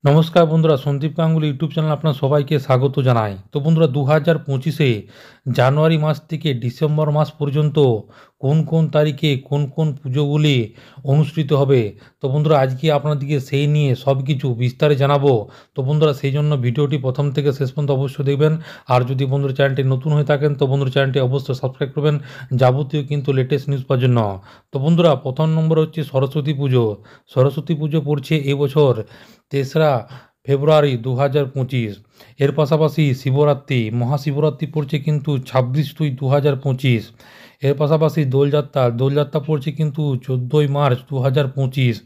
নমস্কার বন্ধুরা, Sandeep Ganguly YouTube channel আপনার সবাইকে স্বাগত জানাই। তো বন্ধুরা, 2025-এ জানুয়ারি মাস থেকে ডিসেম্বর মাস পর্যন্ত কোন কোন তারিখে কোন কোন পুজোগুলি অনুষ্ঠিত হবে, তো বন্ধুরা আজকে আপনাদেরকে সেই নিয়ে সব কিছু বিস্তারে জানাবো। তো বন্ধুরা, সেই জন্য ভিডিওটি প্রথম থেকে শেষ পর্যন্ত অবশ্যই দেখবেন। আর যদি বন্ধুরা চ্যানেলটি নতুন হয়ে থাকেন তো বন্ধুরা চ্যানেলটি অবশ্যই সাবস্ক্রাইব করবেন যাবতীয় কিন্তু লেটেস্ট নিউজ পাওয়ার জন্য। তো বন্ধুরা, প্রথম নম্বর হচ্ছে সরস্বতী পুজো। সরস্বতী পুজো পড়ছে এবছর 3রা ফেব্রুয়ারি 2025। এর পাশাপাশি শিবরাত্রি, মহাশিবরাত্রি পড়ছে কিন্তু 26/2/2025। এর পাশাপাশি দোলযাত্রা পড়ছে কিন্তু 14ই মার্চ 2025।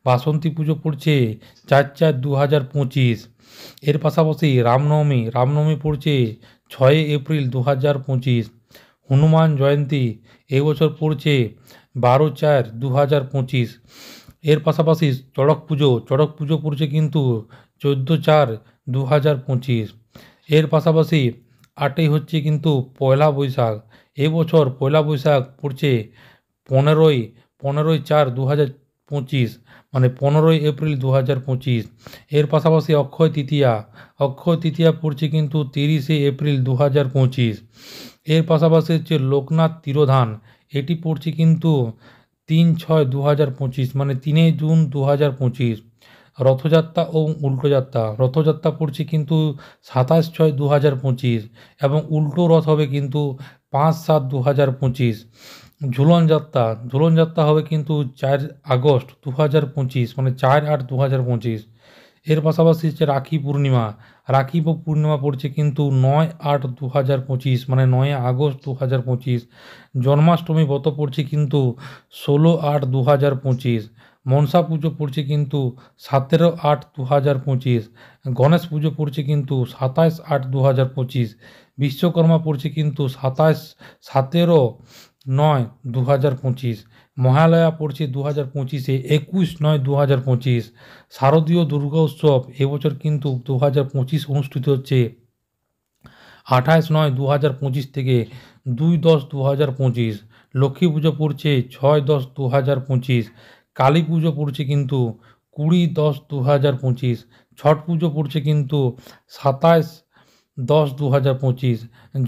বাসন্তী পুজো পড়ছে 4/4/2025। এর পাশাপাশি রামনবমী পড়ছে 6 এপ্রিল 2025। হনুমান জয়ন্তী এবছর পড়ছে 12/4/2025। এর পাশাপাশি চড়ক পুজো পড়ছে কিন্তু 14/4/2025। এর পাশাপাশি 8ই হচ্ছে কিন্তু পয়লা বৈশাখ। এবছর পয়লা বৈশাখ পড়ছে 15ই 4/2025, মানে 15ই এপ্রিল 2025। এর পাশাপাশি অক্ষয় তৃতীয়া পড়ছে কিন্তু 30শে এপ্রিল 2025। এর পাশাপাশি হচ্ছে লোকনাথ তিরোধান, এটি পড়ছে কিন্তু 3/6/2025, মানে 3 জুন 2025। রথযাত্রা পড়ছে কিন্তু 27/6/2025 এবং উল্টো রথ হবে কিন্তু 5/7/2025। ঝুলন যাত্রা হবে কিন্তু 4 আগস্ট 2025, মানে 4/8/2025। এর পাশাপাশি হচ্ছে রাখি পূর্ণিমা পড়ছে কিন্তু 9/8/2025, মানে 9 আগস্ট 2025। জন্মাষ্টমী ব্রত পড়ছে কিন্তু 16/8/2025। মনসা পুজো পড়ছে কিন্তু 17/8/2025। গণেশ পুজো পড়ছে কিন্তু 27/8/2025। বিশ্বকর্মা পড়ছে কিন্তু 17/9/2025। মহালয়া পড়ছে 2025-এ 21/9/2025। শারদীয় দুর্গা উৎসব এবছর কিন্তু 2025 অনুষ্ঠিত হচ্ছে 28/9/2025 থেকে 2/10/2025। লক্ষ্মী পুজো পড়ছে 6/10/2025। কালী পুজো পড়ছে কিন্তু 20/10/2025। ছট পুজো পড়ছে কিন্তু 27/10/2025।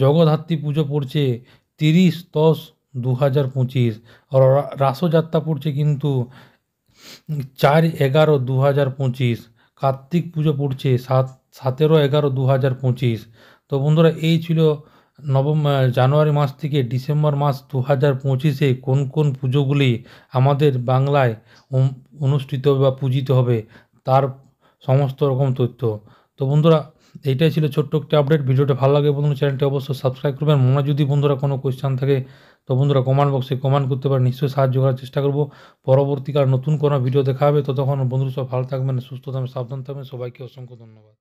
জগদ্ধাত্রী পুজো পড়ছে 30/10/2025। রাসযাত্রা পড়ছে কিন্তু 4/11/2025। কার্তিক পুজো পড়ছে 17/11/2025। তো বন্ধুরা, এই ছিল জানুয়ারি মাস থেকে ডিসেম্বর মাস 2025-এ কোন কোন পুজোগুলি আমাদের বাংলায় অনুষ্ঠিত হবে বা পূজিত হবে তার সমস্ত রকম তথ্য। তো বন্ধুরা, এইটাই ছিল ছোট্ট একটি আপডেট। ভিডিওটা ভালো লাগে বন্ধুরা চ্যানেলটি অবশ্যই সাবস্ক্রাইব করবেন। মনে যদি বন্ধুরা কোনো কোয়েশ্চেন থাকে তো বন্ধুরা কমেন্ট বক্সে কমেন্ট করতে পারেন, নিশ্চয়ই সাহায্য করার চেষ্টা করব। পরবর্তীকাল নতুন কোনো ভিডিও দেখা হবে, ততক্ষণ বন্ধুরা সব ভালো থাকবেন, সুস্থ থাকবেন, সাবধান থাকবেন। সবাইকে অসংখ্য ধন্যবাদ।